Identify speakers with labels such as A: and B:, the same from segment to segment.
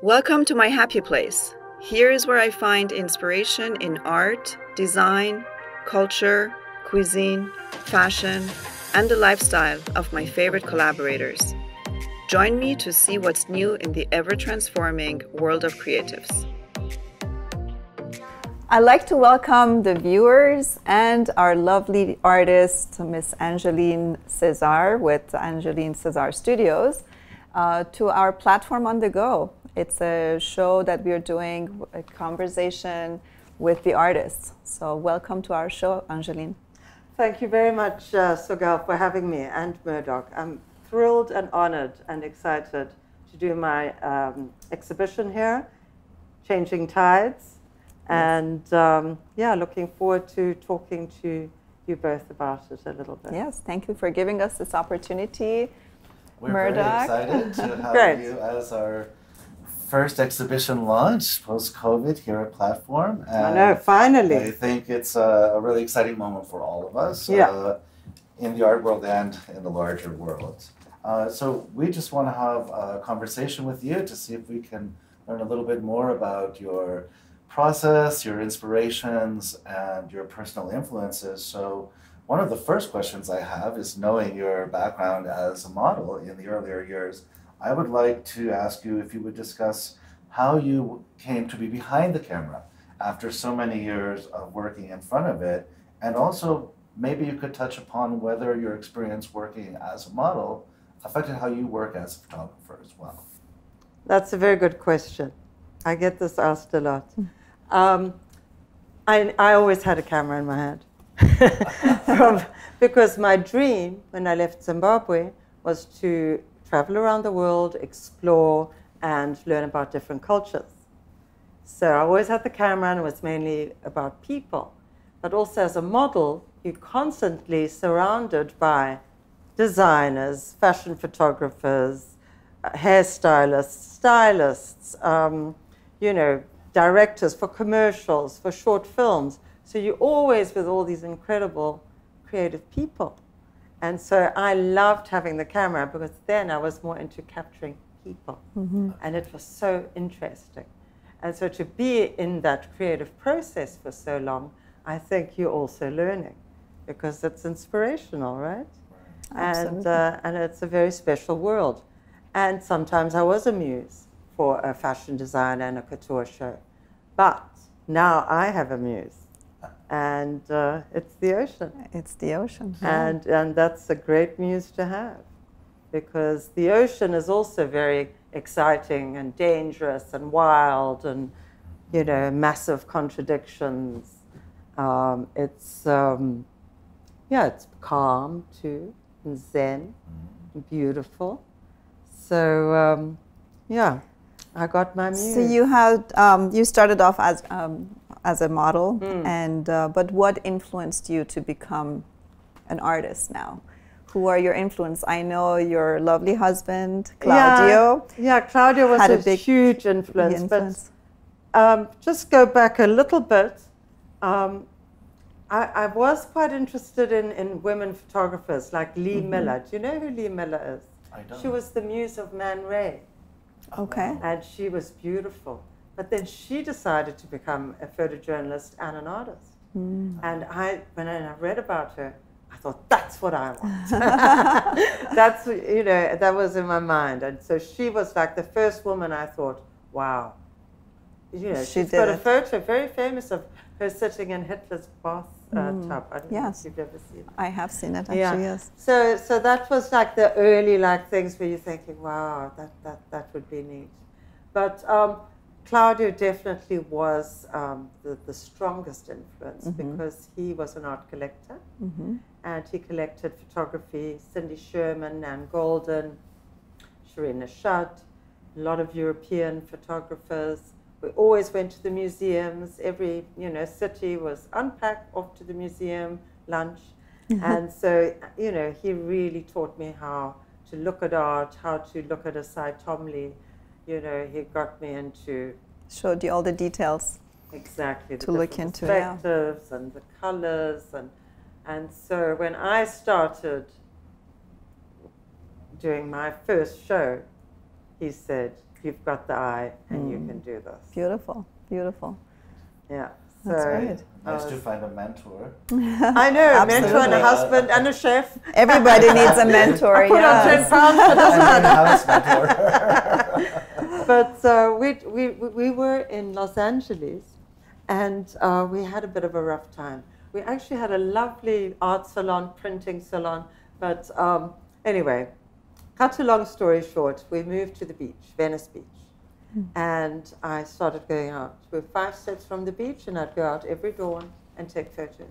A: Welcome to my happy place. Here is where I find inspiration in art, design, culture, cuisine, fashion, and the lifestyle of my favorite collaborators. Join me to see what's new in the ever-transforming world of creatives. I'd like to welcome the viewers and our lovely artist, Miss Angeline Cesar with Angeline Cesar Studios, to our platform On The Go. It's a show that we're doing a conversation with the artists. So welcome to our show, Angeline.
B: Thank you very much, Sogol, for having me, and Murdock. I'm thrilled and honored and excited to do my exhibition here, Changing Tides. And yeah, looking forward to talking to you both about it a little bit.
A: Yes, thank you for giving us this opportunity.
C: We're
A: Murdock.
C: very excited to have you as our first exhibition launch post-COVID here at Platform. And
B: I know, finally.
C: I think it's a really exciting moment for all of us in the art world and in the larger world. So we just want to have a conversation with you to see if we can learn a little bit more about your process, your inspirations, and your personal influences. So one of the first questions I have is, knowing your background as a model in the earlier years, I would like to ask you if you would discuss how you came to be behind the camera after so many years of working in front of it, and also maybe you could touch upon whether your experience working as a model affected how you work as a photographer as well.
B: That's a very good question. I get this asked a lot. I always had a camera in my hand. Because my dream when I left Zimbabwe was to travel around the world, explore, and learn about different cultures. So I always had the camera, and it was mainly about people. But also as a model, you're constantly surrounded by designers, fashion photographers, hairstylists, stylists, you know, directors for commercials, for short films. So you're always with all these incredible creative people. And so I loved having the camera, because then I was more into capturing people. And it was so interesting. And so to be in that creative process for so long, I think you're also learning, because it's inspirational, right? And it's a very special world. And sometimes I was a muse for a fashion designer and a couture show. But now I have a muse. And it's the ocean.
A: It's the ocean. Yeah.
B: And that's a great muse to have, because the ocean is also very exciting and dangerous and wild and, you know, massive contradictions. It's calm too, and zen, and beautiful. So yeah, I got my muse.
A: So you had you started off as a model, and but what influenced you to become an artist now? Who are your influence? I know your lovely husband, Claudio.
B: Yeah, Claudio was a big, huge influence. But just go back a little bit. I was quite interested in women photographers like Lee Miller. Do you know who Lee Miller is?
C: I don't.
B: She was the muse of Man Ray.
A: Okay.
B: And she was beautiful. But then she decided to become a photojournalist and an artist. And when I read about her, I thought, that's what I want. That's, you know, that was in my mind. And so she was like the first woman I thought, wow. You know, she's got a photo, very famous, of her sitting in Hitler's bath tub. I don't know if you've ever seen it.
A: I have seen it, actually, yes.
B: So that was like the early things where you're thinking, wow, that would be neat. But Claudio definitely was the strongest influence, because he was an art collector, and he collected photography, Cindy Sherman, Nan Golden, Shireen Nashad, a lot of European photographers. We always went to the museums. Every city was unpacked, off to the museum, lunch. And so, he really taught me how to look at art, how to look at a Cy Tomley. He got me into...
A: Showed you all the details.
B: Exactly.
A: To look into,
B: perspectives and the colors. And so when I started doing my first show, he said, you've got the eye and you can do this.
A: Beautiful, beautiful.
B: Yeah.
A: That's right.
C: Nice to find a mentor.
B: I know, a mentor and a husband and a chef.
A: Everybody needs a mentor.
B: Put on 10 pounds, but doesn't
C: matter.
B: But we were in Los Angeles, and we had a bit of a rough time. We actually had a lovely art salon, printing salon, but anyway, cut a long story short, we moved to the beach, Venice Beach. And I started going out. We were 5 steps from the beach, and I'd go out every dawn and take photos.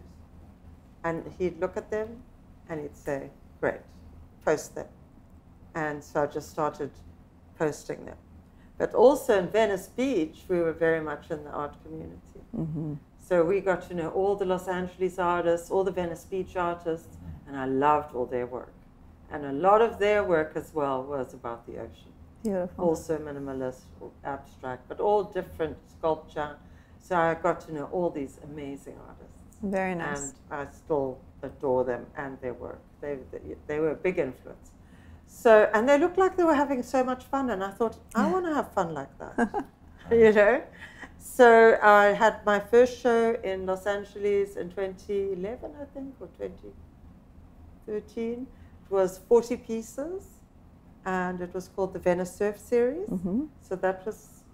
B: And he'd look at them, and he'd say, great, post them. And so I just started posting them. But also in Venice Beach, we were very much in the art community. So we got to know all the Los Angeles artists, all the Venice Beach artists, and I loved all their work. And a lot of their work as well was about the ocean.
A: Beautiful.
B: Also minimalist, abstract, but all different sculpture. So I got to know all these amazing artists.
A: Very nice.
B: And I still adore them and their work. They were a big influence. So, and they looked like they were having so much fun, and I thought, I want to have fun like that, you know? So I had my first show in Los Angeles in 2011, I think, or 2013. It was 40 pieces. And it was called the Venice Surf Series. So that was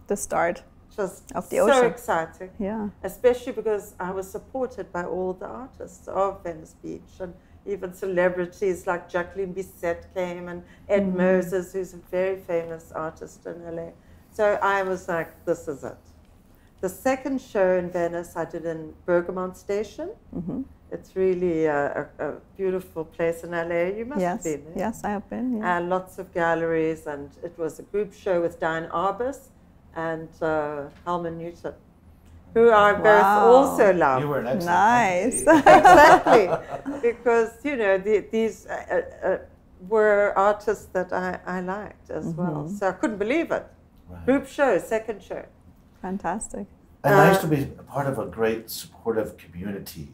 A: the start
B: just
A: of the ocean.
B: So exciting.
A: Yeah.
B: Especially because I was supported by all the artists of Venice Beach, and even celebrities like Jacqueline Bisset came, and Ed Moses, who's a very famous artist in LA. So I was like, this is it. The second show in Venice I did in Bergamont Station. It's really a beautiful place in LA. You must have been there.
A: Yes, I have been. Yeah.
B: And lots of galleries, and it was a group show with Diane Arbus and Helman Newton, who I both also love.
C: You were an excellent
A: nice.
B: Exactly, because you know these were artists that I liked as well. So I couldn't believe it.
C: Right.
B: Group show, second show.
A: Fantastic.
C: And nice to be a part of a great supportive community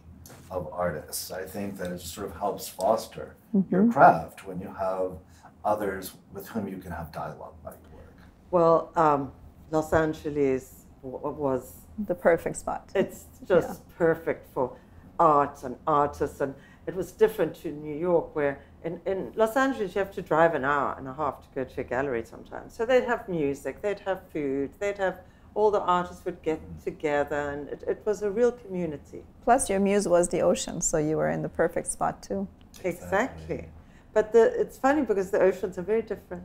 C: of artists. I think that it sort of helps foster your craft when you have others with whom you can have dialogue about your work.
B: Well, Los Angeles was
A: the perfect spot.
B: It's just perfect for art and artists, and it was different to New York, where in Los Angeles you have to drive an hour and a half to go to a gallery sometimes. So they'd have music, they'd have food, they'd have all the artists would get together, and it was a real community.
A: Plus your muse was the ocean, so you were in the perfect spot too.
B: Exactly. But it's funny because the oceans are very different.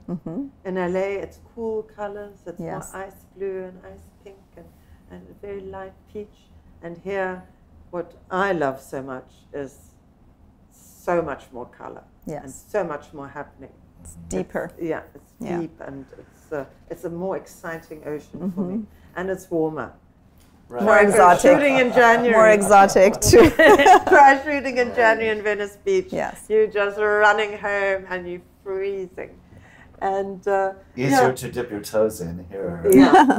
B: In LA, it's cool colors, it's more ice blue and ice pink and a very light peach. And here, what I love so much is so much more color and so much more happening.
A: It's deeper.
B: It's deep, and it's a more exciting ocean for me. And it's warmer.
A: Right. More exotic.
B: Shooting in January.
A: More exotic too.
B: Try shooting in January in Venice Beach.
A: Yes.
B: You're just running home and you're freezing. And
C: easier to dip your toes in here.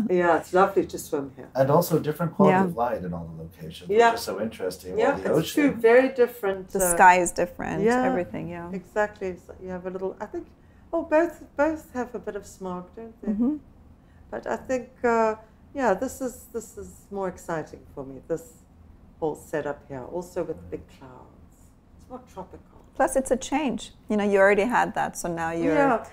B: Yeah, it's lovely to swim here.
C: And also different quality of light in all the locations, which is so interesting.
B: Yeah,
C: the
B: it's two very different.
A: The sky is different. Everything.
B: Exactly. So you have a little. I think. Oh, both have a bit of smog, don't they? But I think. This is more exciting for me. This whole setup here, also with big clouds. It's more tropical.
A: Plus, it's a change. You know, you already had that, so now you're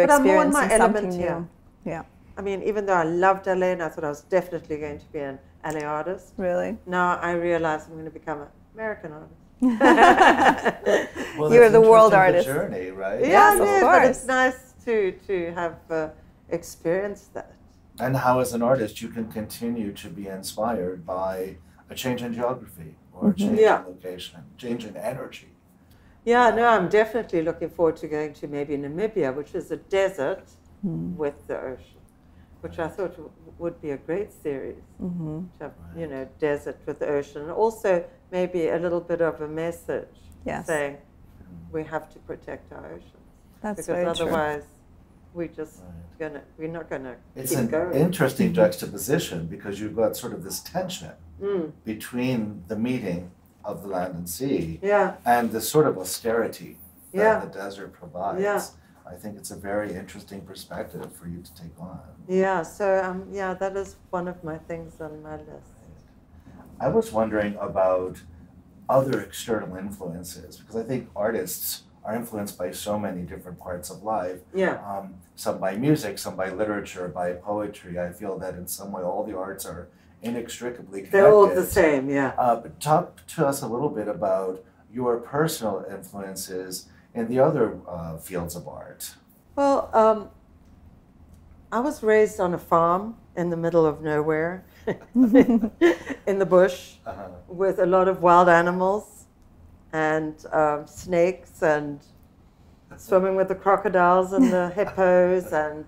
B: but I'm more in
A: experiencing
B: my
A: something
B: element
A: new.
B: here.
A: Yeah.
B: I mean, even though I loved LA and I thought I was definitely going to be an LA artist.
A: Really?
B: Now I realize I'm going to become an American artist.
C: Well,
A: you're the world artist.
C: Journey, right?
A: Yes, of course.
B: But it's nice to have experienced that.
C: And how, as an artist, you can continue to be inspired by a change in geography or a change in location, change in energy.
B: Yeah, no, I'm definitely looking forward to going to maybe Namibia, which is a desert with the ocean, which I thought would be a great series. To have, you know, desert with the ocean, and also maybe a little bit of a message saying we have to protect our oceans.
A: That's
B: because
A: very
B: otherwise
A: true.
B: we're not gonna
C: It's
B: keep
C: an
B: going.
C: interesting juxtaposition because you've got sort of this tension between the meeting of the land and sea and the sort of austerity that the desert provides. I think it's a very interesting perspective for you to take on.
B: Yeah, so yeah, that is one of my things on my list.
C: I was wondering about other external influences, because I think artists are influenced by so many different parts of life.
B: Yeah.
C: Some by music, some by literature, by poetry. I feel that in some way all the arts are inextricably connected.
B: They're all the same, yeah.
C: But talk to us a little bit about your personal influences in the other fields of art.
B: Well, I was raised on a farm in the middle of nowhere, in the bush, with a lot of wild animals and snakes and swimming with the crocodiles and the hippos and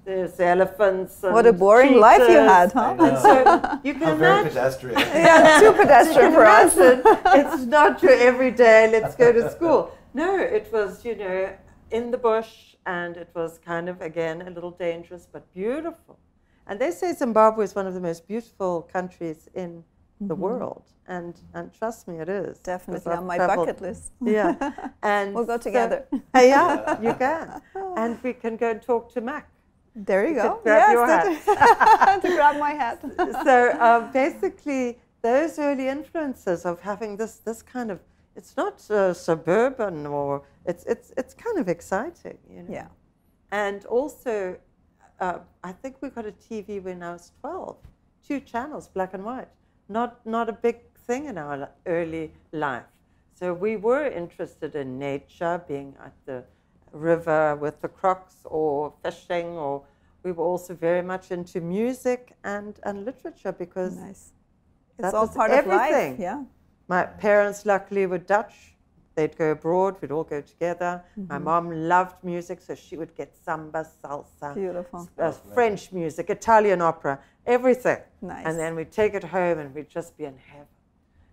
B: there's elephants. And
A: what a boring
B: cheetahs.
A: life you had, huh?
B: And so you can
C: How very
B: imagine.
C: pedestrian.
A: Yeah, too pedestrian for us.
B: It's not your everyday, let's go to school. No, it was, you know, in the bush, and it was kind of, again, a little dangerous, but beautiful. And they say Zimbabwe is one of the most beautiful countries in the world. And trust me, it is.
A: Definitely on my bucket list.
B: Yeah. And
A: we'll go together.
B: Yeah, you can. And we can go and talk to Mac.
A: There you go.
B: Grab your hat.
A: To grab my hat.
B: So basically, those early influences of having this kind of, it's not suburban, or it's kind of exciting, you know.
A: Yeah.
B: And also, I think we got a TV when I was 12, 2 channels, black and white. Not a big thing in our early life. So we were interested in nature, being at the river with the crocs or fishing, or we were also very much into music and literature, because
A: nice.
B: that
A: It's all
B: was
A: part
B: everything.
A: of life. Yeah.
B: My parents luckily were Dutch. They'd go abroad, we'd all go together. My mom loved music, so she would get samba, salsa,
A: Beautiful.
B: French music, Italian opera, everything.
A: Nice.
B: And then we'd take it home and we'd just be in heaven.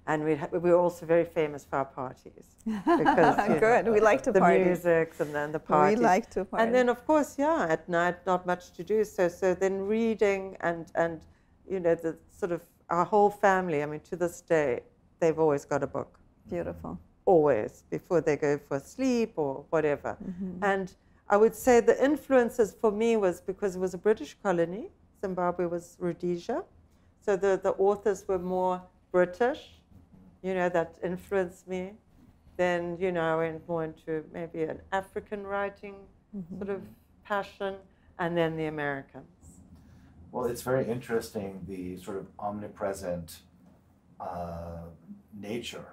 B: And we were also very famous for our parties. Because,
A: good. We like to party.
B: The music and then the parties.
A: We like to party.
B: And then, of course, yeah, at night, not much to do. So then reading and you know, the sort of our whole family, I mean, to this day, they've always got a book.
A: Beautiful.
B: Always, before they go for sleep or whatever. And I would say the influences for me was because it was a British colony. Zimbabwe was Rhodesia. So the authors were more British, you know, that influenced me. Then, you know, I went more into maybe an African writing sort of passion, and then the Americans.
C: Well, it's very interesting, the sort of omnipresent nature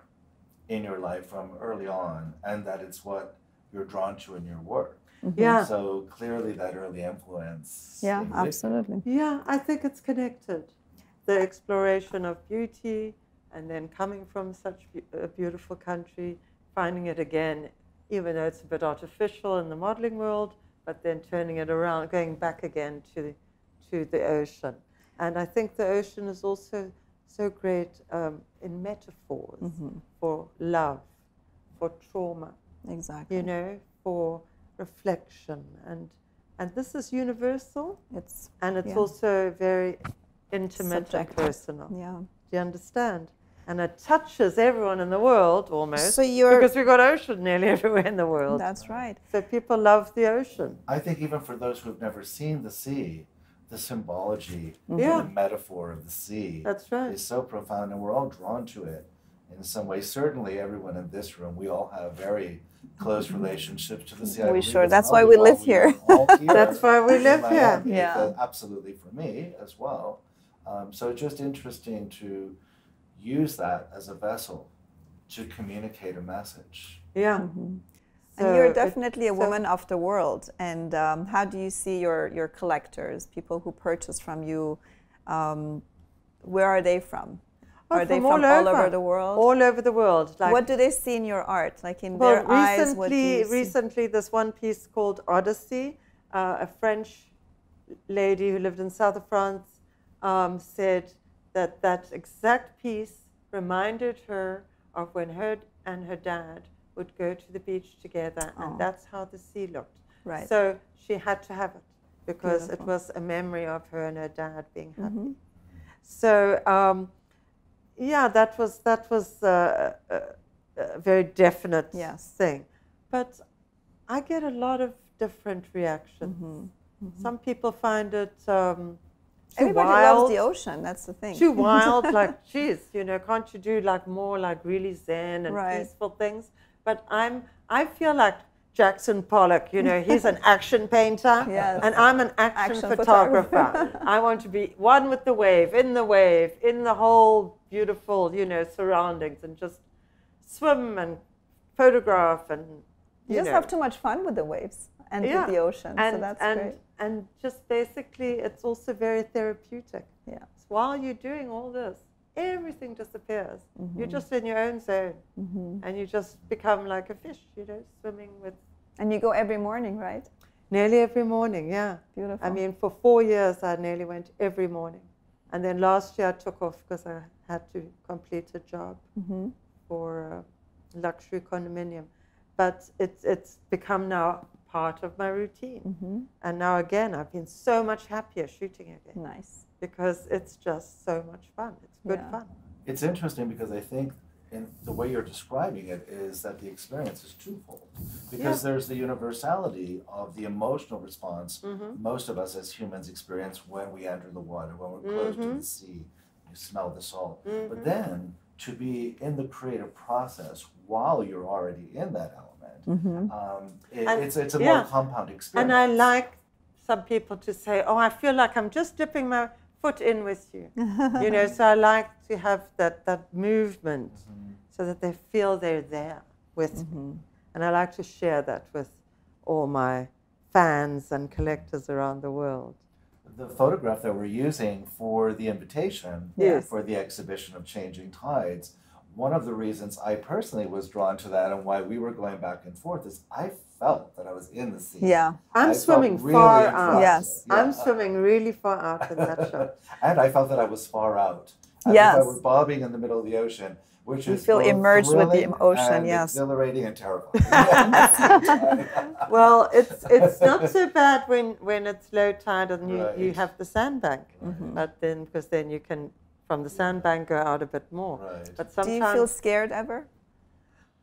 C: in your life from early on, and that it's what you're drawn to in your work.
B: Yeah.
C: So clearly that early influence.
A: Yeah,
C: existed.
A: absolutely.
B: Yeah, I think it's connected. The exploration of beauty, and then coming from such a beautiful country, finding it again, even though it's a bit artificial in the modeling world, but then turning it around, going back again to the ocean. And I think the ocean is also so great in metaphors for love, for trauma.
A: Exactly.
B: You know, for reflection, and this is universal. It's also very intimate and personal.
A: Yeah.
B: Do you understand? And it touches everyone in the world almost.
A: So
B: because we've got ocean nearly everywhere in the world.
A: That's right.
B: So people love the ocean.
C: I think even for those who have never seen the sea, the symbology,
B: Yeah.
C: the metaphor of the sea
B: That's right.
C: is so profound, and we're all drawn to it in some way. Certainly everyone in this room, we all have very close relationships to the sea. I
A: We
C: believe
A: sure.
C: as
A: That's
C: well.
A: why we
C: all-
A: live here.
C: are all here
B: That's why we
C: in
B: live here.
C: Miami.
A: Yeah.
C: Absolutely for me as well. So it's just interesting to use that as a vessel to communicate a message.
B: Yeah.
A: And you're definitely a woman of the world. And how do you see your collectors, people who purchase from you? Where are they from? Are they from all over the world?
B: All over the world. Like,
A: what do they see in your art? Like in their eyes, what do you see?
B: Recently, this one piece called Odyssey, a French lady who lived in south of France said that exact piece reminded her of when her and her dad would go to the beach together, and that's how the sea looked.
A: Right.
B: So she had to have it because
A: Beautiful.
B: it was a memory of her and her dad being happy. So yeah, that was a very definite thing. But I get a lot of different reactions.
A: Mm-hmm. Mm-hmm.
B: Some people find it
A: Everybody
B: wild,
A: loves the ocean, that's the thing.
B: too wild, like, geez, you know, can't you do like more like really zen and peaceful things? But I feel like Jackson Pollock, you know, he's an action painter, and I'm an action photographer. I want to be one with the wave, in the whole beautiful, you know, surroundings, and just swim and photograph, and
A: you just have too much fun with the waves and with the ocean, so that's great.
B: And just basically, it's also very therapeutic.
A: Yeah.
B: So while you're doing all this, everything disappears. Mm-hmm. You're just in your own zone, and you just become like a fish, you know, swimming with.
A: And you go every morning, right?
B: Nearly every morning, yeah.
A: Beautiful.
B: I mean, for 4 years, I nearly went every morning. And then last year, I took off because I had to complete a job for a luxury condominium. But it's become now part of my routine. And now again, I've been so much happier shooting again.
A: Nice.
B: Because it's just so much fun. It's good fun.
C: It's interesting because I think in the way you're describing it is that the experience is twofold. Because there's the universality of the emotional response most of us as humans experience when we enter the water, when we're close to the sea, you smell the salt. But then to be in the creative process while you're already in that element, it's a more compound experience.
B: And I like some people to say, oh, I feel like I'm just dipping my foot in with you. You know, so I like to have that movement so that they feel they're there with me. And I like to share that with all my fans and collectors around the world.
C: The photograph that we're using for the invitation for the exhibition of Changing Tides, one of the reasons I personally was drawn to that and why we were going back and forth is I felt that I was in the sea.
A: Yeah.
B: I'm swimming
C: really
B: far out.
A: Yes.
B: I'm swimming really far out in that shot.
C: And I felt that I was far out.
A: Yes.
C: I was bobbing in the middle of the ocean, which is
A: feel immersed with the ocean,
C: and
A: yes.
C: exhilarating and terrifying.
B: Well, it's not so bad when it's low tide and you have the sandbank. But then, because then you can, from the sandbank, go out a bit more.
C: Right.
B: But sometimes,
A: do you feel scared ever?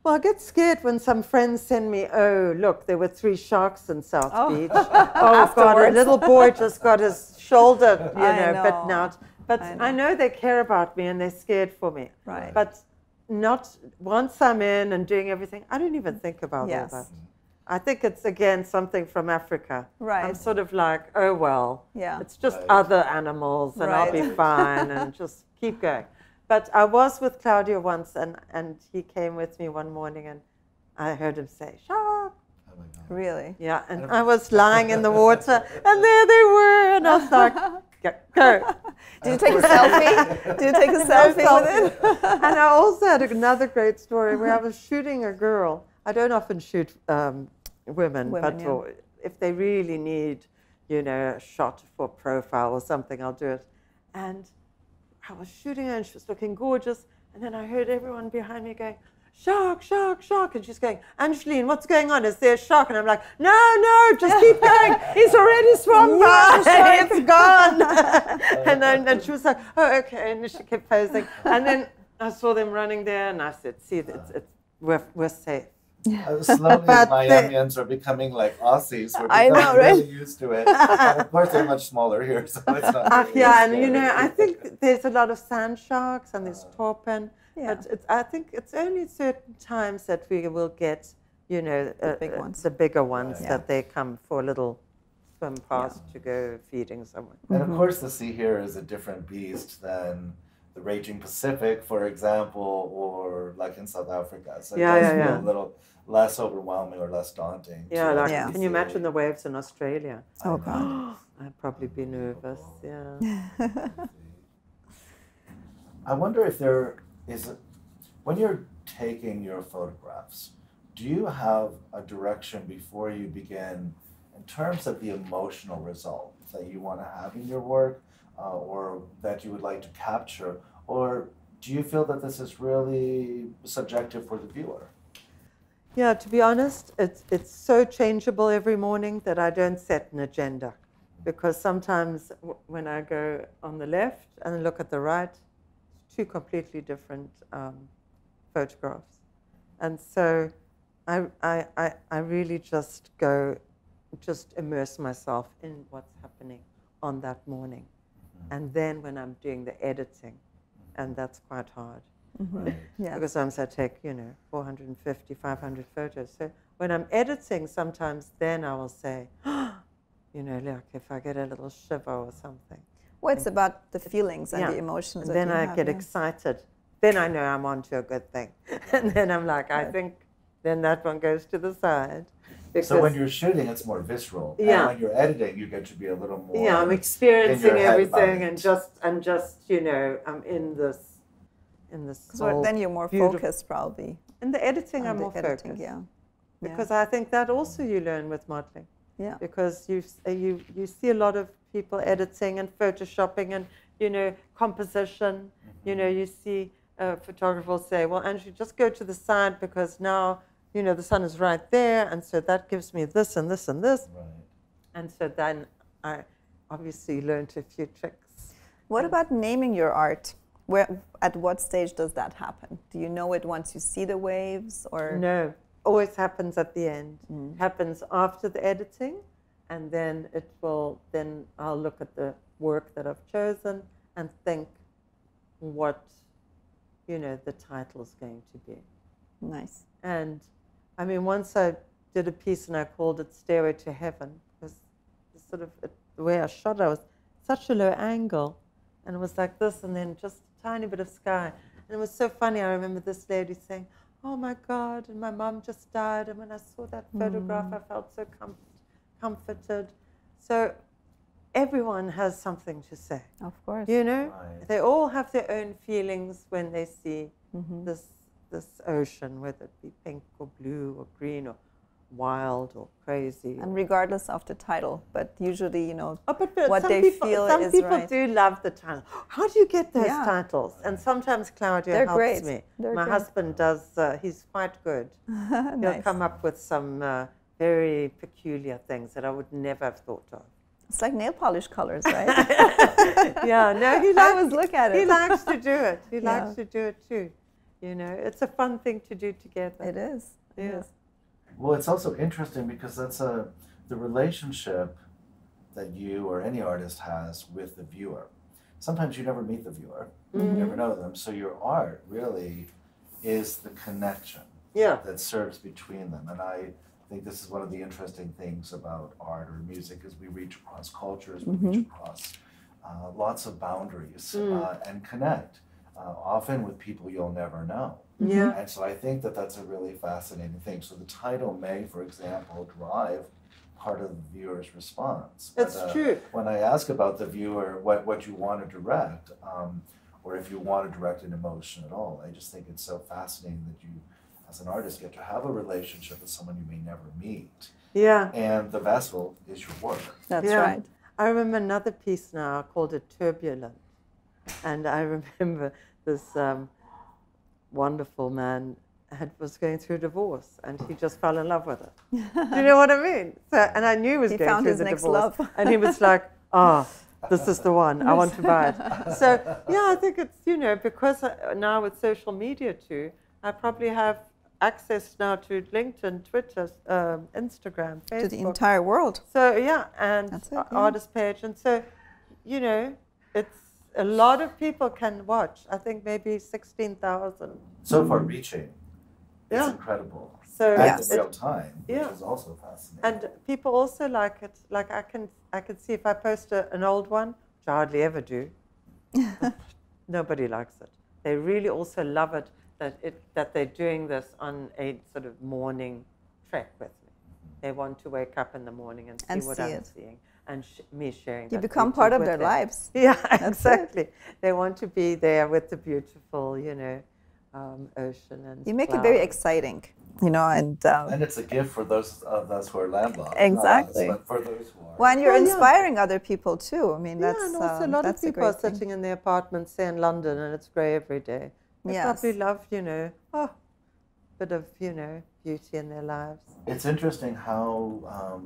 B: Well, I get scared when some friends send me, oh, look, there were 3 sharks in South Beach. Oh, God, a little boy just got his shoulder, you know, bitten out. But I know they care about me and they're scared for me.
A: Right.
B: But not once I'm in and doing everything, I don't even think about all that. I think it's, again, something from Africa.
A: Right.
B: I'm sort of like, oh, well, it's just
C: Right.
B: other animals and I'll be fine and just keep going. But I was with Claudio once and he came with me one morning and I heard him say, shark.
C: Oh my God.
A: Really?
B: Yeah, and I was lying in the water and there they were and I was like, go.
A: Did you take a selfie? Did you take a selfie with it?
B: And I also had another great story where I was shooting a girl. I don't often shoot women, but if they really need, you know, a shot for profile or something, I'll do it. And I was shooting her and she was looking gorgeous. And then I heard everyone behind me going, shark, shark, shark. And she's going, Angeline, what's going on? Is there a shark? And I'm like, no, just keep going. He's already swum by. It's gone. And then she was like, oh, okay. And she kept posing. And then I saw them running there and I said, see, we're safe.
C: Slowly, Miamians are becoming like Aussies. We're becoming really used to it. And of course, they're much smaller here, so it's not. Really
B: and you know, I think there's a lot of sand sharks and there's tarpon. But I think it's only certain times that we will get, you know, the bigger ones that they come for a little swim past to go feeding somewhere.
C: And of course, the sea here is a different beast than the raging Pacific, for example, or like in South Africa. So it does feel a little less overwhelming or less daunting.
B: Can you imagine the waves in Australia?
A: Oh, God.
B: I'd probably be nervous,
C: I wonder if there is, when you're taking your photographs, do you have a direction before you begin in terms of the emotional result that you want to have in your work or that you would like to capture? Or do you feel that this is really subjective for the viewer?
B: Yeah, to be honest, it's so changeable every morning that I don't set an agenda. Because sometimes when I go on the left and look at the right, it's 2 completely different photographs. And so I really just go just immerse myself in what's happening on that morning. And then when I'm doing the editing, and that's quite hard.
C: Right.
A: Yes.
B: Because sometimes I take, 450, 500 photos. So when I'm editing, sometimes then I will say, look, if I get a little shiver or something.
A: Well, it's about the feelings and the emotions.
B: And then I get excited. Then I know I'm onto a good thing. And then I'm like, I think then that one goes to the side.
C: So when you're shooting, it's more visceral.
B: Yeah.
C: And when you're editing, you get to be a little more.
B: Yeah, I'm experiencing everything, and I'm in this
A: So then you're more focused, probably.
B: In the editing, I'm more focused.
A: Yeah.
B: Because I think that also you learn with modeling.
A: Yeah.
B: Because you see a lot of people editing and photoshopping and composition. You see a photographer will say, well, Angie, just go to the side because now the sun is right there, and so that gives me this and this and this.
C: Right.
B: And so then I obviously learned a few tricks.
A: What about naming your art? At what stage does that happen? Do you know it once you see the waves, or
B: No, always happens at the end. Happens after the editing, and then then I'll look at the work that I've chosen and think what the title is going to be.
A: Nice.
B: And I mean, once I did a piece and I called it Stairway to Heaven, because the way I shot it was such a low angle, and it was like this, and then just a tiny bit of sky. And it was so funny. I remember this lady saying, oh my God, and my mom just died, and when I saw that photograph, I felt so comforted. So everyone has something to say.
A: Of course.
C: Right.
B: They all have their own feelings when they see this ocean, whether it be pink or blue or green or wild or crazy.
A: And regardless of the title, but usually,
B: but
A: what they feel is right.
B: Some people do love the title. How do you get those titles? And sometimes Claudia helps me. My husband does, he's quite good. He'll come up with some very peculiar things that I would never have thought of.
A: It's like nail polish colors, right?
B: Yeah, no,
A: I always look at it.
B: He likes to do it. He likes to do it too. It's a fun thing to do together.
A: It is. It is.
C: Well, it's also interesting because that's the relationship that you or any artist has with the viewer. Sometimes you never meet the viewer, you never know them, so your art really is the connection that serves between them. And I think this is one of the interesting things about art or music is we reach across cultures, we reach across lots of boundaries and connect, often with people you'll never know.
B: Yeah.
C: And so I think that that's a really fascinating thing. So the title may, for example, drive part of the viewer's response.
B: That's true.
C: When I ask about the viewer, what you want to direct, or if you want to direct an emotion at all, I just think it's so fascinating that you, as an artist, get to have a relationship with someone you may never meet.
B: Yeah.
C: And the vessel is your work.
A: That's right.
B: I remember another piece now, I called it Turbulent. And I remember this wonderful man was going through a divorce, and he just fell in love with it. Do you know what I mean? So, and I knew he was going through the divorce. And he was like, this is the one, I want to buy it. So, yeah, I think it's, because now with social media too, I probably have access now to LinkedIn, Twitter, Instagram, Facebook.
A: To the entire world.
B: So, yeah, and artist page. And so, it's a lot of people can watch. I think maybe 16,000.
C: So far reaching. It's
B: Yeah.
C: incredible.
B: So
C: And in real time, which
B: Yeah.
C: is also fascinating.
B: And people also like it. Like I can see if I post an old one, which I hardly ever do. Nobody likes it. They really also love it that they're doing this on a sort of morning trek with me. They want to wake up in the morning and see what I'm seeing, and me sharing.
A: You
B: that
A: become
B: beauty
A: part of
B: with
A: their
B: them.
A: lives.
B: Yeah,
A: That's
B: exactly. They want to be there with the beautiful, ocean and.
A: You make it very
B: flowers.
A: exciting, and
C: it's a gift for those of us who are landlocked.
A: Exactly.
C: Not us, but for those who are.
A: when you're
B: Well, yeah.
A: inspiring other people too. I mean, that's
B: and also a lot of
A: that's a
B: people are
A: great thing.
B: sitting in their apartments, say in London, and it's grey every day. They
A: Yes.
B: probably love, bit of, beauty in their lives.
C: It's interesting how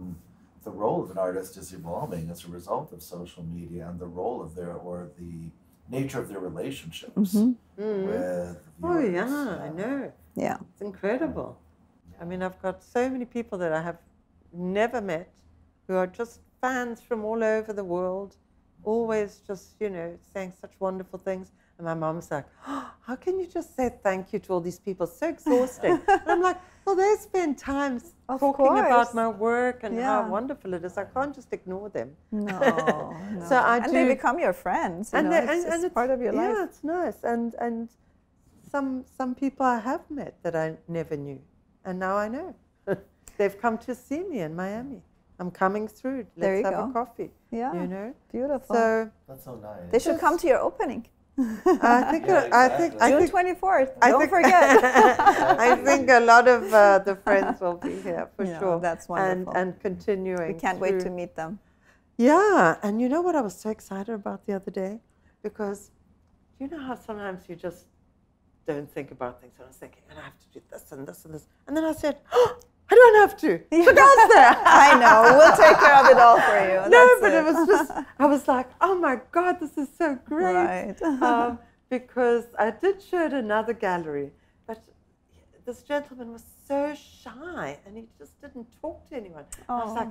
C: the role of an artist is evolving as a result of social media and the role of the nature of their relationships with
B: Oh,
C: viewers.
B: yeah, I know.
A: Yeah.
B: It's incredible. I mean, I've got so many people that I have never met, who are just fans from all over the world, always just, you know, saying such wonderful things. And my mom's like, oh, how can you just say thank you to all these people? So exhausting. And I'm like, well, they spend time talking about my work and how wonderful it is. I can't just ignore them.
A: No, no.
B: So
A: and they become your friends. You know, it's part of your life.
B: Yeah, it's nice. And some people I have met that I never knew. And now I know. They've come to see me in Miami. I'm coming through. Let's have a coffee.
A: Yeah,
B: you know,
A: beautiful.
B: So
C: that's so nice.
A: They should come to your opening.
B: I think
A: June 24th. Don't forget.
B: I think a lot of the friends will be here for sure.
A: That's wonderful.
B: And continuing.
A: We can't wait to meet them.
B: Yeah, and you know what I was so excited about the other day? Because you know how sometimes you just don't think about things. I was thinking, and I have to do this and this and this. And then I said, oh, I don't have to. Sogol's there.
A: I know. We'll take care of it all for you.
B: No, but it was just, I was like, oh my God, this is so great.
A: Right.
B: Because I did show at another gallery, but this gentleman was so shy and he just didn't talk to anyone. I was like,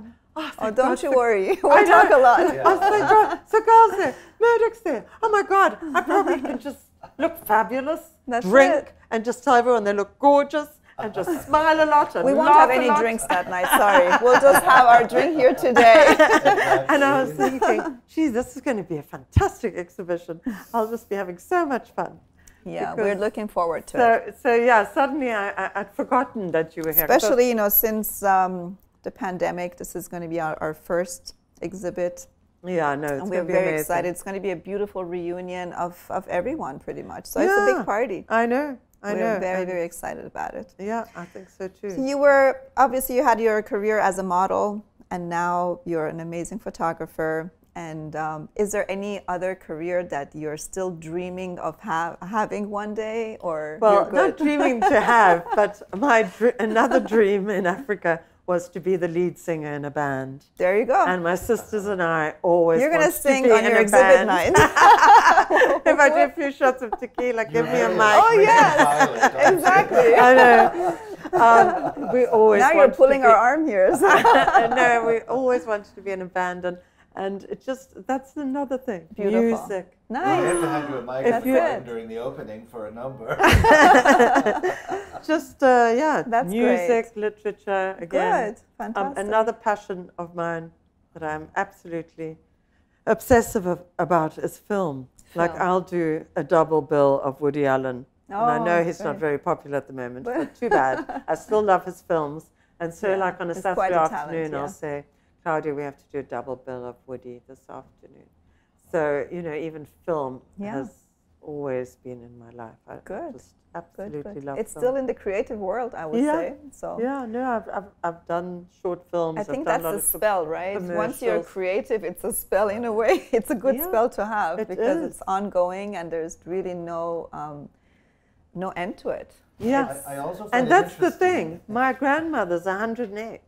B: oh
A: don't you worry. We'll talk a lot.
B: I was like, Sogol's there, Murdock's there. Oh my God, I probably can just look fabulous, drink, and just tell everyone they look gorgeous. And just smile a lot. And
A: we won't have any drinks that night, sorry. We'll just have our drink here today.
B: And I was thinking, geez, this is going to be a fantastic exhibition. I'll just be having so much fun.
A: Yeah, we're looking forward to it.
B: So yeah, suddenly I'd forgotten that you were here.
A: Especially, you know, since the pandemic, this is going to be our first exhibit.
B: Yeah, no, it's
A: and we're very excited. It's going to be a beautiful reunion of everyone, pretty much. So it's a big party.
B: I know.
A: We're very, very excited about it.
B: Yeah, I think so too.
A: So you were, obviously you had your career as a model and now you're an amazing photographer. And is there any other career that you're still dreaming of having one day, or
B: well, not dreaming to have, but another dream in Africa was to be the lead singer in a band.
A: There you go.
B: And my sisters and I always
A: You're going to sing
B: be
A: on your exhibit night.
B: If I do a few shots of tequila, give me a mic.
A: Oh, yes. Exactly.
B: I know. We always
A: now you're pulling our arm here.
B: No, we always wanted to be in a band. And it just, that's another thing.
A: Beautiful.
B: Music.
A: Nice.
C: I have to hand you a microphone during the opening for a number.
B: Just, yeah,
A: that's
B: music,
A: great.
B: literature, again.
A: Good, fantastic.
B: Another passion of mine that I'm absolutely obsessive about is film. Like I'll do a double bill of Woody Allen. And I know he's not very popular at the moment, but too bad. I still love his films. And so like on a Saturday afternoon, I'll say, Claudia, we have to do a double bill of Woody this afternoon. So, you know, even film has always been in my life. I just absolutely love
A: It's
B: film.
A: still in the creative world, I would say. So
B: yeah, no, I've done short films.
A: I think that's the spell, right? Once you're creative, it's a spell in a way. It's a good spell to have because it's ongoing and there's really no end to it.
B: Yeah, and that's the thing. My grandmother's 108.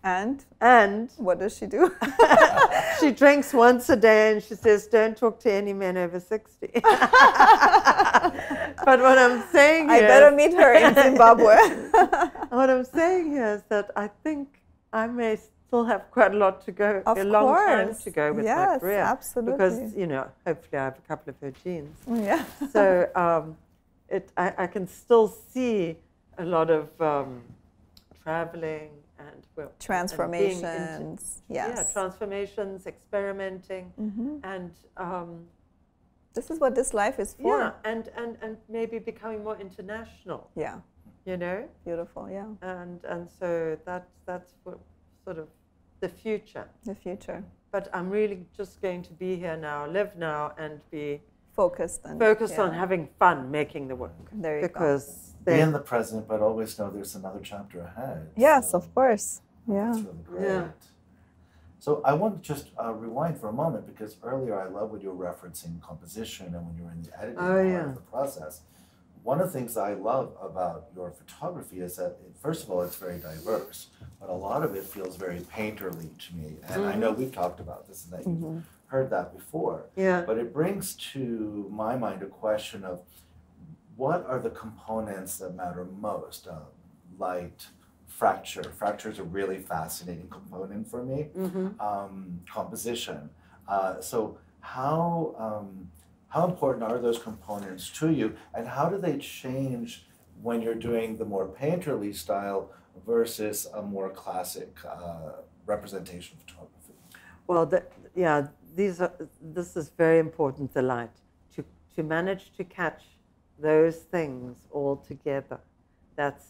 A: And what does she do?
B: She drinks once a day and she says, don't talk to any men over 60. But what I'm saying
A: I better meet her in Zimbabwe.
B: What I'm saying here is that I think I may still have quite a lot to go, a long time to go with my career.
A: Yes, absolutely.
B: Because, you know, hopefully I have a couple of her genes.
A: Yeah.
B: So I can still see a lot of traveling and
A: transformations.
B: Yeah, transformations, experimenting, and
A: this is what this life is for.
B: Yeah, and maybe becoming more international.
A: Yeah,
B: you know,
A: beautiful. Yeah,
B: and so that's what sort of the future.
A: The future.
B: But I'm really just going to be here now, live now, and be
A: focused
B: on having fun making the work.
A: There you
B: go.
C: Be in the present, but always know there's another chapter ahead.
A: Yes, so, of course. Yeah.
C: That's really great. Yeah. So I want to just rewind for a moment because earlier I love when you were referencing composition and when you were in the editing part of the process. One of the things I love about your photography is that, first of all, it's very diverse, but a lot of it feels very painterly to me. And I know we've talked about this and that you've heard that before.
B: Yeah.
C: But it brings to my mind a question of what are the components that matter most? Light, fracture. Fracture is a really fascinating component for me. Composition. So how important are those components to you, and how do they change when you're doing the more painterly style versus a more classic representation photography?
B: Well, this is very important, the light, to manage to catch those things all together. That's,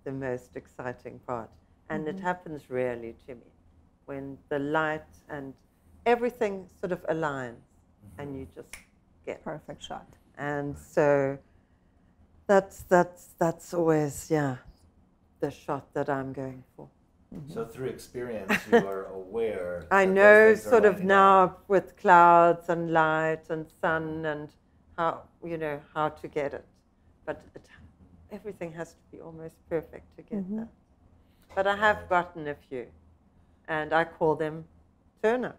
B: the most exciting part. And it happens rarely to me, when the light and everything sort of aligns and you just get
A: perfect shot.
B: And so that's always, the shot that I'm going for.
C: So through experience, you are aware.
B: I know sort of now with clouds and light and sun and how, how to get it. But everything has to be almost perfect to get that. But I have gotten a few, and I call them Turner.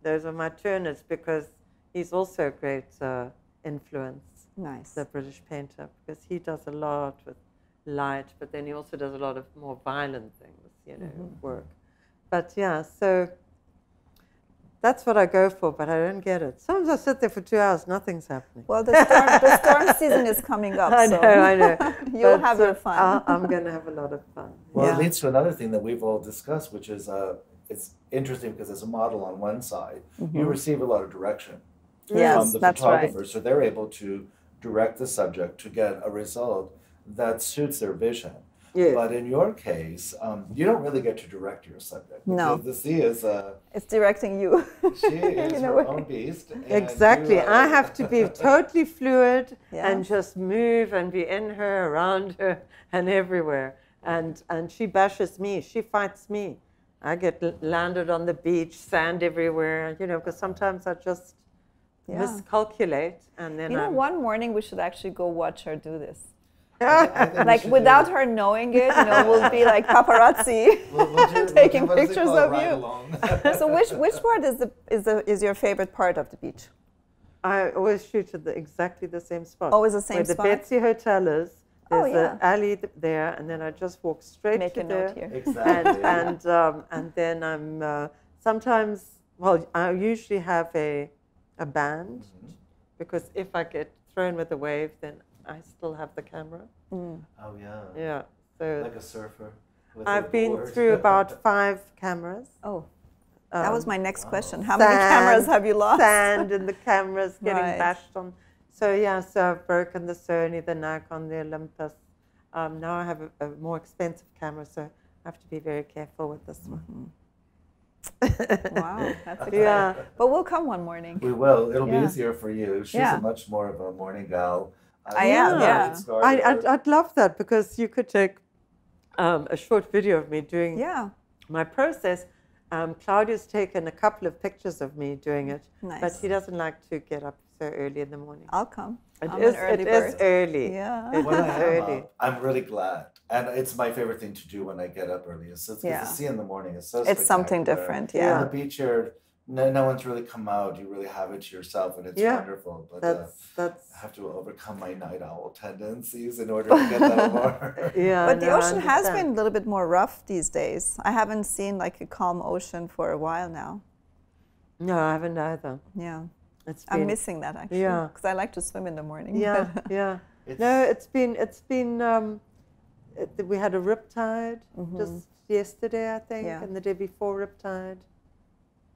B: Those are my Turners, because he's also a great influence.
A: Nice.
B: The British painter, because he does a lot with light, but then he also does a lot of more violent things, work. But so that's what I go for, but I don't get it. Sometimes I sit there for 2 hours, nothing's happening.
A: Well, the storm season is coming up,
B: I know.
A: You'll have your fun.
B: I'm going to have a lot of fun.
C: Well, it leads to another thing that we've all discussed, which is it's interesting because as a model on one side, you receive a lot of direction from the photographer, so they're able to direct the subject to get a result that suits their vision.
B: Yeah.
C: But in your case, you don't really get to direct your subject.
A: No.
C: The sea is
A: it's directing you.
C: She is her own beast.
B: Exactly. I have to be totally fluid and just move and be in her, around her, and everywhere. And she bashes me. She fights me. I get landed on the beach, sand everywhere, because sometimes I just miscalculate. And then
A: one morning we should actually go watch her do this. Like without her knowing it, we'll be like paparazzi taking pictures of you. So which part is your favorite part of the beach?
B: I always shoot at exactly the same spot.
A: Always the same spot?
B: Where the Betsy Hotel is. There's an alley there, and then I just walk straight to there.
A: Make a note here.
C: Exactly.
B: And then I'm sometimes, I usually have a band, because if I get thrown with a wave, then I still have the camera.
C: Oh, yeah.
B: Yeah. So
C: like a surfer.
B: I've been through about 5 cameras.
A: Oh, that was my next question. How many cameras have you lost?
B: Sand in the cameras getting bashed on. So so I've broken the Sony, the Nikon, the Olympus. Now I have a more expensive camera, so I have to be very careful with this one.
A: Wow, that's exciting. But we'll come one morning.
C: We will. It'll be easier for you. She's a much more of a morning gal.
A: I am,
B: I'd love that, because you could take a short video of me doing my process. Claudia's taken a couple of pictures of me doing it, but he doesn't like to get up so early in the morning.
A: I'll come.
B: It is early.
A: Yeah.
B: It is early.
C: I'm really glad. And it's my favorite thing to do when I get up early. It's just the sea in the morning is so
A: It's something different,
C: On the beach, no one's really come out. You really have it to yourself, and it's wonderful. But I have to overcome my night owl tendencies in order to get that more.
A: But the ocean has been a little bit more rough these days. I haven't seen like a calm ocean for a while now.
B: No, I haven't either.
A: Yeah. I'm missing that actually.
B: Yeah.
A: Because I like to swim in the morning.
B: Yeah, yeah. No, it's been. We had a riptide just yesterday, I think, and the day before riptide.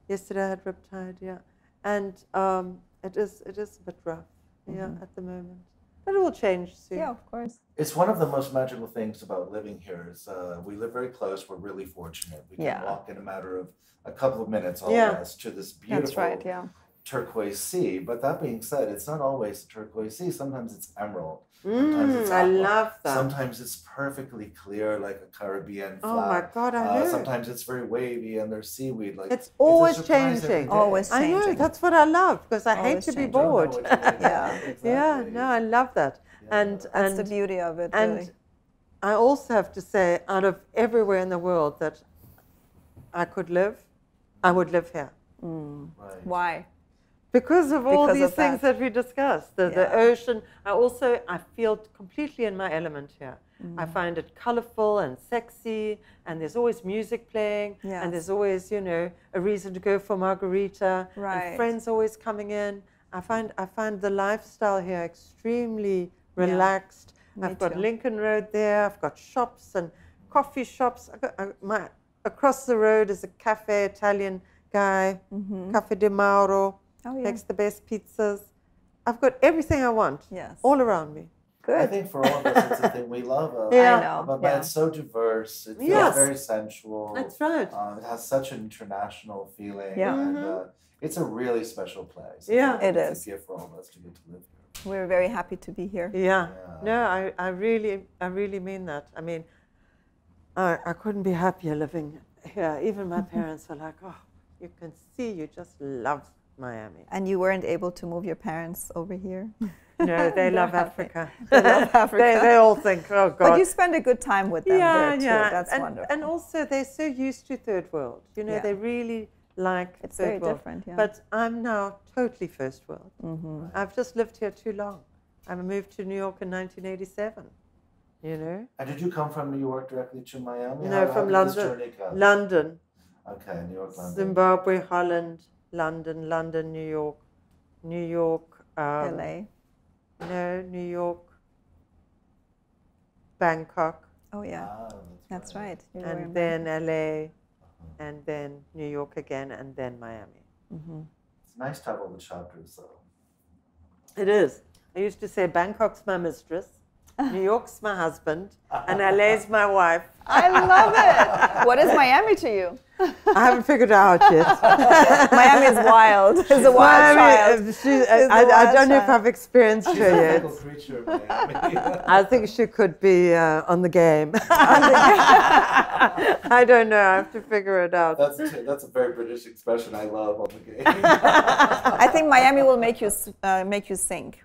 B: Yesterday I had riptide, and it is a bit rough, at the moment, but it will change soon.
A: Yeah, of course.
C: It's one of the most magical things about living here is we live very close. We're really fortunate. We can walk in a matter of a couple of minutes, all of us, to this beautiful turquoise sea. But that being said, it's not always turquoise sea. Sometimes it's emerald. Sometimes it's
B: I love that.
C: Sometimes it's perfectly clear, like a Caribbean flag.
B: Oh my God, I know.
C: Sometimes it's very wavy and there's seaweed. Like
B: it's always changing.
A: Always changing.
B: I know. That's what I love, because I hate to be bored.
C: Yeah,
B: no, I love that. And
A: that's the beauty of it.
B: And
A: really.
B: I also have to say, out of everywhere in the world that I could live, I would live here.
C: Right.
A: Why?
B: Because of all these things that we discussed, the ocean. I feel completely in my element here. I find it colorful and sexy, and there's always music playing, and there's always, you know, a reason to go for margarita, and friends always coming in. I find the lifestyle here extremely relaxed. I've got Lincoln Road there. I've got shops and coffee shops. Across the road is a cafe, Italian guy, Cafe de Mauro, makes the best pizzas. I've got everything I want, all around me.
A: Good.
C: I think for all of us, it's a thing we love.
A: I know.
C: But it's so diverse. It feels very sensual.
B: That's right.
C: It has such an international feeling. And it's a really special place.
A: It is.
C: It's a gift for all of us to get to live here.
A: We're very happy to be here.
B: No, I really mean that. I mean, I couldn't be happier living here. Even my parents were like, oh, you can see you just love Miami.
A: And you weren't able to move your parents over here?
B: No, they love Africa.
A: They love Africa.
B: They all think, oh, God.
A: But you spend a good time with them there, too. That's wonderful.
B: And also, they're so used to third world. You know, they really like
A: it's
B: third
A: very
B: world.
A: Different,
B: But I'm now totally first world. I've just lived here too long. I moved to New York in 1987, you know.
C: And did you come from New York directly to Miami?
B: No, from London. London.
C: Okay, New York, London.
B: Zimbabwe, Holland, London, New York. New York.
A: LA.
B: No, New York, Bangkok.
A: Oh, yeah. That's right.
B: And then LA, and then New York again, and then Miami.
C: It's nice to have all the chapters, though.
B: It is. I used to say Bangkok's my mistress, New York's my husband, and LA's my wife.
A: I love it. What is Miami to you?
B: I haven't figured it out yet.
A: Miami is wild. It's a wild child.
B: I don't know if I've experienced her yet.
C: Creature, Miami.
B: I think she could be on the game. I don't know. I have to figure it out.
C: That's a very British expression. I love on the game.
A: I think Miami will make you sing.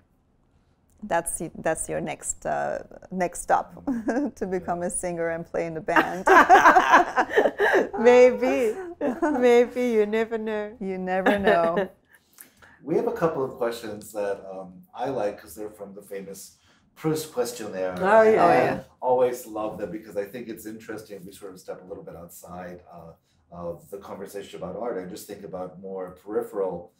A: That's your next stop to become a singer and play in a band.
B: Maybe you never know.
A: You never know.
C: We have a couple of questions that I like because they're from the famous Proust questionnaire.
B: Oh yeah.
C: I always love them because I think it's interesting. We sort of step a little bit outside of the conversation about art. I just think about more peripheral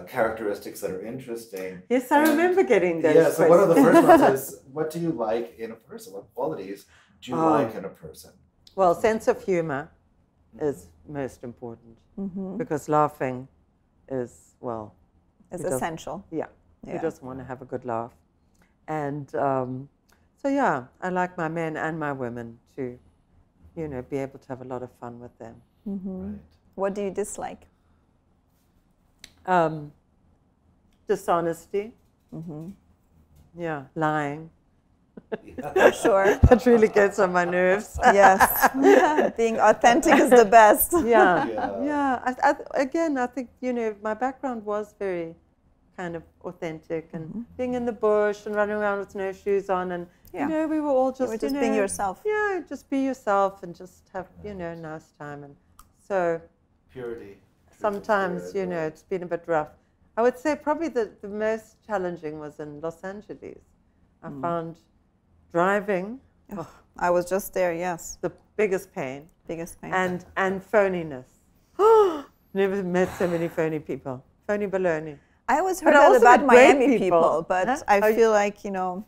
C: characteristics that are interesting.
B: Yes, I remember getting those.
C: Yeah, so one of the first ones is, what do you like in a person? What qualities do you like in a person?
B: Well, sense of humor is most important because laughing is, well...
A: It's essential.
B: Yeah, you just want to have a good laugh. And so, yeah, I like my men and my women to, you know, be able to have a lot of fun with them.
C: Right.
A: What do you dislike?
B: Dishonesty. Yeah, lying.
A: For sure.
B: That really gets on my nerves.
A: Yes. Being authentic is the best.
B: Again, I think, you know, my background was very kind of authentic and being in the bush and running around with no shoes on and, you know, we were all just,
A: you know, being yourself.
B: Yeah, just be yourself and just have, you know, a nice time. And so...
C: Purity.
B: Sometimes, you know, it's been a bit rough. I would say probably the most challenging was in Los Angeles. I found driving.
A: Oh, I was just there, yes.
B: The biggest pain.
A: Biggest pain.
B: And phoniness. Never met so many phony people. Phony baloney.
A: I always heard that about Miami people, but I feel like, you know,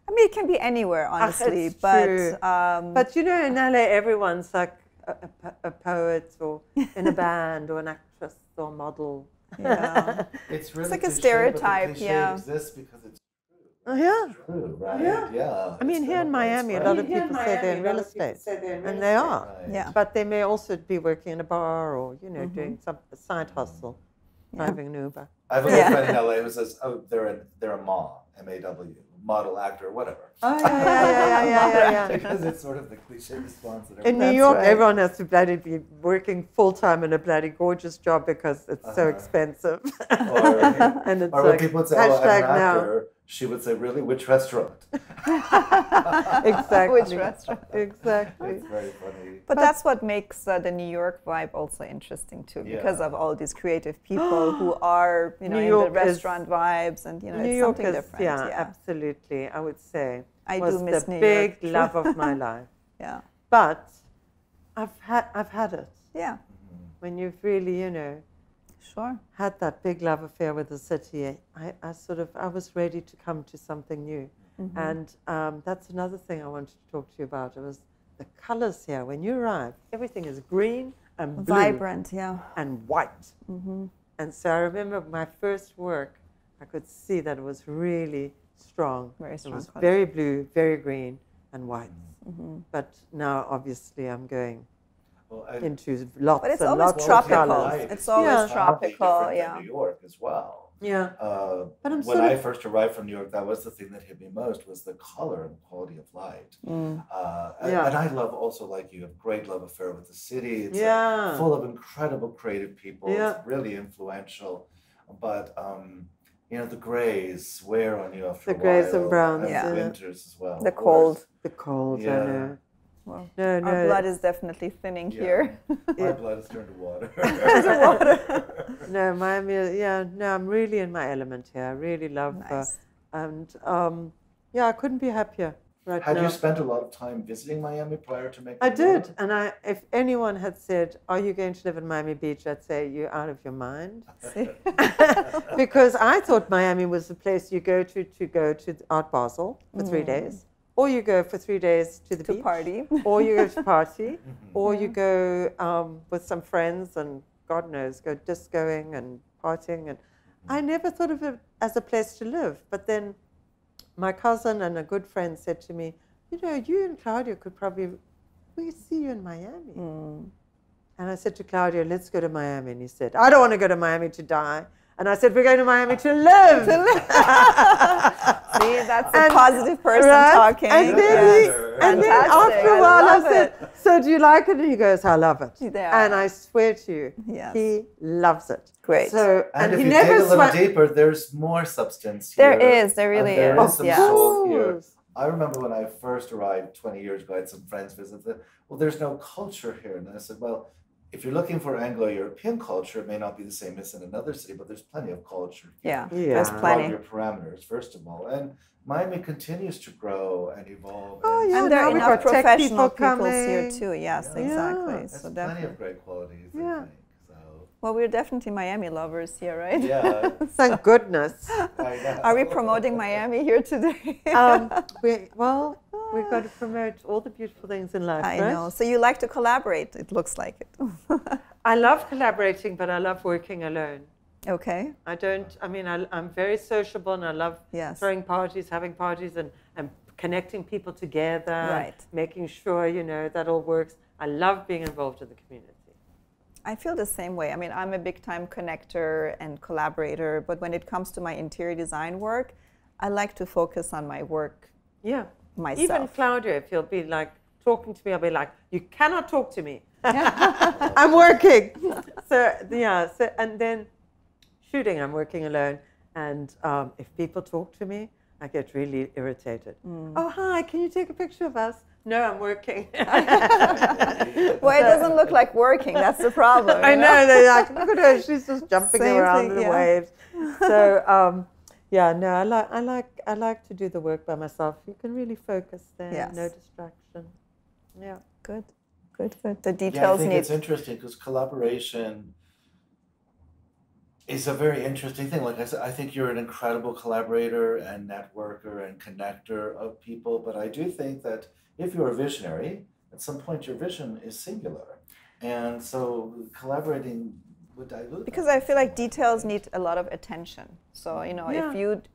A: I mean, it can be anywhere, honestly.
B: But you know, in LA, everyone's like a poet or in a band or an actress or model.
A: Yeah.
C: It's really
A: like a stereotype,
C: but the cliche exists because it's
B: true. Yeah.
C: It's true, right?
B: Yeah. I mean, here in Miami, a lot of people say they're in real estate, and they are.
C: Right.
A: Yeah.
B: But they may also be working in a bar or, you know, doing some side hustle, driving an Uber.
C: I have a good friend in LA who says, "Oh, they're a M-A-W, model, actor, whatever."
B: Oh yeah.
C: Because it's sort of the cliche response. That
B: In New York, everyone has to bloody be working full time in a bloody gorgeous job because it's so expensive.
C: And it's
B: or
C: when people say, "Oh, I'm an actor," she would say, really, which restaurant?
B: Exactly.
A: Which restaurant?
B: Exactly.
C: It's very funny.
A: But that's what makes the New York vibe also interesting too, because of all these creative people who are, you know, in the restaurant vibes, and you know, it's something different.
B: Yeah, absolutely. I would say
A: I
B: was
A: do miss
B: the
A: New
B: big
A: York.
B: love of my life.
A: Yeah.
B: But I've had it.
A: Yeah.
B: When you've really, you know,
A: Sure.
B: had that big love affair with the city, I was ready to come to something new. And that's another thing I wanted to talk to you about. It was the colors here. When you arrive, everything is green and blue.
A: Vibrant, yeah.
B: And white. And so I remember my first work, I could see that it was really strong.
A: Very strong
B: It was
A: colors.
B: very blue, very green, and white. But now, obviously, I'm going into lots
A: But it's
B: and
A: always
B: lots
A: tropical.
B: of colors.
A: It's always tropical,
C: yeah. New York as well.
B: Yeah.
C: But when I first arrived from New York, that was the thing that hit me most, was the color and quality of light. And I love also, like you, have great love affair with the city. It's like full of incredible creative people. It's really influential. But you know, the grays wear on you after a while.
B: The grays and browns.
C: And the winters as well.
A: The cold.
B: The cold, I know.
A: Well,
B: no,
A: our blood is definitely thinning here.
C: My blood has turned to water.
B: No, Miami, I'm really in my element here. I really love I couldn't be happier right now.
C: Had you spent a lot of time visiting Miami prior to making
B: I did, and if anyone had said, are you going to live in Miami Beach, I'd say, you're out of your mind. Because I thought Miami was the place you go to Art Basel for 3 days. Or you go for 3 days to the beach.
A: Party.
B: Or you go to party. Or you go with some friends and God knows, go discoing and partying. And I never thought of it as a place to live. But then my cousin and a good friend said to me, you know, you and Claudia could probably, we see you in Miami. And I said to Claudia, let's go to Miami. And he said, I don't want to go to Miami to die. And I said, we're going to Miami to live.
A: See, that's a positive person talking.
B: And then after a while I said, so do you like it? And he goes, I love it.
A: Yeah.
B: And I swear to you, he loves it.
A: Great.
B: So,
C: and if
B: he
C: you
B: never
C: dig a little deeper, there's more substance here.
A: There really is.
C: There is some soul here. I remember when I first arrived 20 years ago, I had some friends visit. Well, there's no culture here. And I said, well, if you're looking for Anglo-European culture, it may not be the same as in another city, but there's plenty of culture.
A: There's plenty.
C: Your parameters, first of all. And Miami continues to grow and evolve.
A: And there are enough professional people here too. Yes, exactly.
C: There's plenty of great qualities, I think.
A: Well, we're definitely Miami lovers here, right?
C: Yeah.
B: Thank goodness.
A: Are we promoting Miami here today?
B: We've got to promote all the beautiful things in life,
A: I know. So you like to collaborate, it looks like it.
B: I love collaborating, but I love working alone.
A: Okay.
B: I'm very sociable, and I love throwing parties, having parties, and connecting people together, making sure, you know, that all works. I love being involved in the community.
A: I feel the same way. I mean, I'm a big-time connector and collaborator, but when it comes to my interior design work, I like to focus on my work myself.
B: Even Claudia, if you'll be like talking to me, I'll be like, you cannot talk to me. I'm working. And then shooting, I'm working alone. And if people talk to me, I get really irritated. Oh, hi, can you take a picture of us? No, I'm working.
A: Well, it doesn't look like working. That's the problem.
B: I know. They're like, look at her. She's just jumping around in the waves. So, I like to do the work by myself. You can really focus there. No distraction. Yeah.
A: Good. The details
C: I think it's interesting because collaboration is a very interesting thing. Like I said, I think you're an incredible collaborator and networker and connector of people. But I do think that if you're a visionary, at some point your vision is singular. And so collaborating would dilute.
A: Because I feel like details need a lot of attention. So, you know,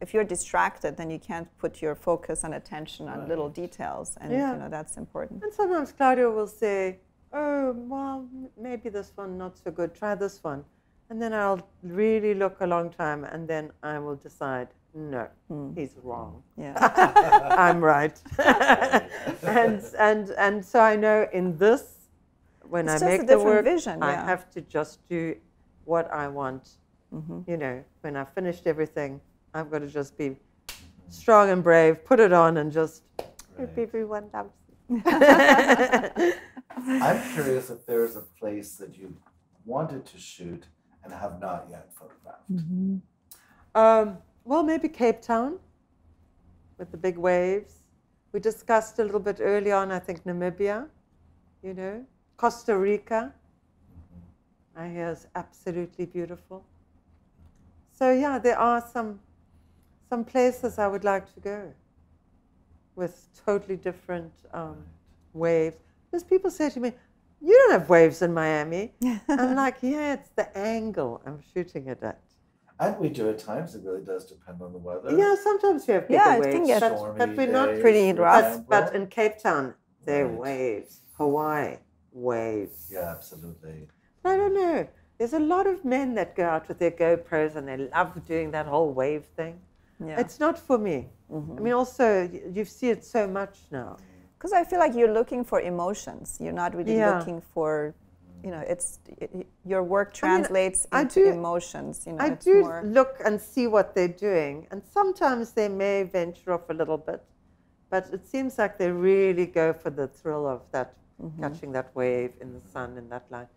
A: if you're distracted, then you can't put your focus and attention on little details. And, you know, that's important.
B: And sometimes Claudia will say, oh, well, maybe this one not so good. Try this one. And then I'll really look a long time, and then I will decide, no, he's wrong.
A: Yeah.
B: I'm right. and so I know in this, when I make the work, I have to just do what I want. You know, when I've finished everything, I've got to just be strong and brave, put it on and just, everyone loves it.
C: I'm curious if there's a place that you wanted to shoot and have not yet photographed.
B: Well, maybe Cape Town with the big waves. We discussed a little bit early on, I think Namibia, you know, Costa Rica. I hear is absolutely beautiful. So yeah, there are some places I would like to go with totally different waves. Because people say to me, you don't have waves in Miami. I'm like, yeah, it's the angle I'm shooting it at.
C: And we do at times. It really does depend on the weather.
B: Yeah, sometimes we have bigger waves. But we're not
A: pretty rough.
B: But in Cape Town, there are waves. Hawaii, waves.
C: Yeah, absolutely.
B: I don't know. There's a lot of men that go out with their GoPros and they love doing that whole wave thing. Yeah. It's not for me. I mean, also, you see it so much now.
A: Because I feel like you're looking for emotions. You're not really looking for, you know, your work translates into emotions. You know,
B: I do look and see what they're doing. And sometimes they may venture off a little bit. But it seems like they really go for the thrill of that, catching that wave in the sun in that light.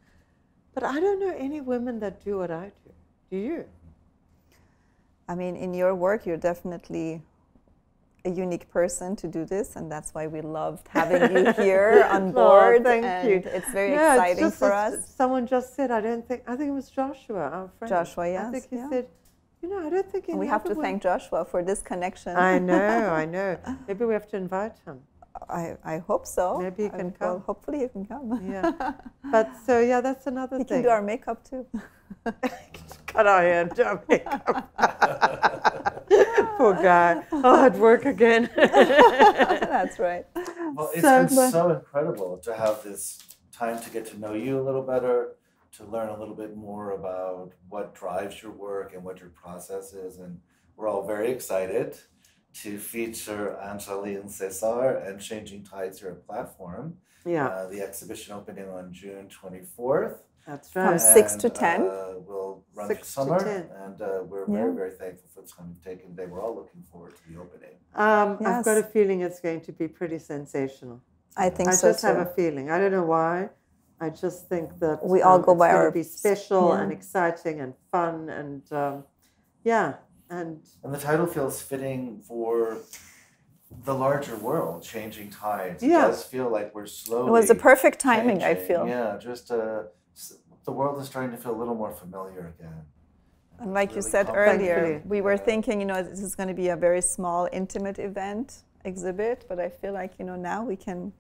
B: But I don't know any women that do what I do. Do you?
A: I mean, in your work, you're definitely a unique person to do this, and that's why we loved having you here on board.
B: Thank you.
A: It's very exciting for us.
B: Someone just said, I think it was Joshua, our friend.
A: Joshua, yes.
B: I think he said, you know, I don't think any
A: we have to thank Joshua for this connection.
B: I know. Maybe we have to invite him.
A: I hope so.
B: Maybe he can come.
A: Well, hopefully he can come.
B: Yeah. But so, yeah, that's another thing.
A: He can do our makeup too.
B: Cut our hair and do our makeup. Poor guy. Oh, at work again.
A: That's right.
C: Well, it's been so incredible to have this time to get to know you a little better, to learn a little bit more about what drives your work and what your process is. And we're all very excited to feature Angeline Cesar and Changing Tides here at Platform.
B: Yeah.
C: The exhibition opening on June 24th.
B: That's right.
A: From 6 to 10.
C: We'll run through summer, and we're very, very thankful for the time we've taken today. We're all looking forward to the opening.
B: I've got a feeling it's going to be pretty sensational.
A: I think so too.
B: I just have a feeling. I don't know why. I just think that
A: we all go by our.
B: It's going to be special and exciting and fun and And
C: the title feels fitting for the larger world, Changing Tides. It does feel like we're slowly.
A: It was the perfect timing,
C: changing.
A: I feel.
C: Yeah, just the world is starting to feel a little more familiar again.
A: And like you said earlier, we were thinking, you know, this is going to be a very small, intimate exhibit, but I feel like, you know, now we can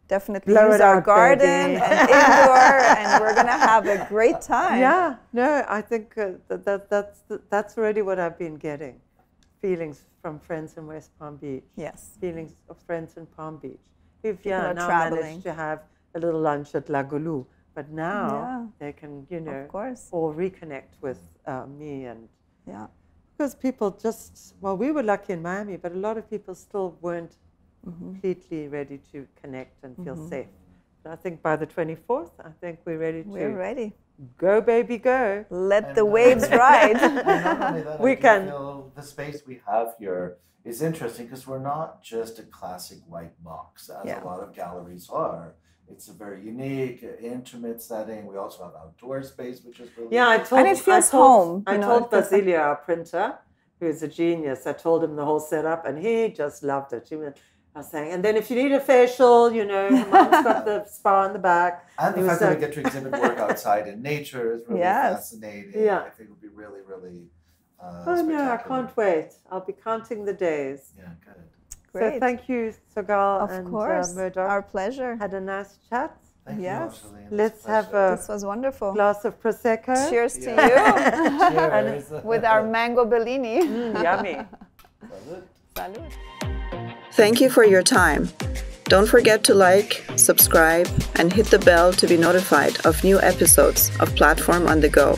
A: definitely use our garden and indoor, and we're going to have a great time.
B: Yeah, no, I think that's already what I've been getting. Feelings from friends in West Palm Beach.
A: Yes.
B: Feelings of friends in Palm Beach who've now managed to have a little lunch at La Goulou. But now they can, you know, all reconnect with me and because people just, well, we were lucky in Miami, but a lot of people still weren't completely ready to connect and feel safe. But I think by the 24th, I think we're ready to.
A: We're ready.
B: Go, baby, go.
A: Let the waves ride.
C: And not only that,
B: we can.
C: Feel the space we have here is interesting because we're not just a classic white box, as a lot of galleries are. It's a very unique, intimate setting. We also have outdoor space, which is really
A: and it feels home.
B: I told Basilia, our printer, who is a genius, I told him the whole setup, and he just loved it. I was saying, and then if you need a facial, you know, Mom's got the spa in the back.
C: And the fact that we get to exhibit work outside in nature is really fascinating.
B: Yeah.
C: I think it would be really, really
B: oh, no, I can't wait. I'll be counting the days.
C: Yeah, good.
B: Great. So thank you, Sogol and Murdock.
A: Our pleasure.
B: Had a nice chat.
C: Thank you, Angeline.
B: Let's have a
A: this was wonderful.
B: Glass of Prosecco.
A: Cheers to you.
C: Cheers.
A: And with our mango Bellini.
B: Yummy.
C: Salud.
A: Salud.
D: Thank you for your time. Don't forget to like, subscribe, and hit the bell to be notified of new episodes of Platform on the Go.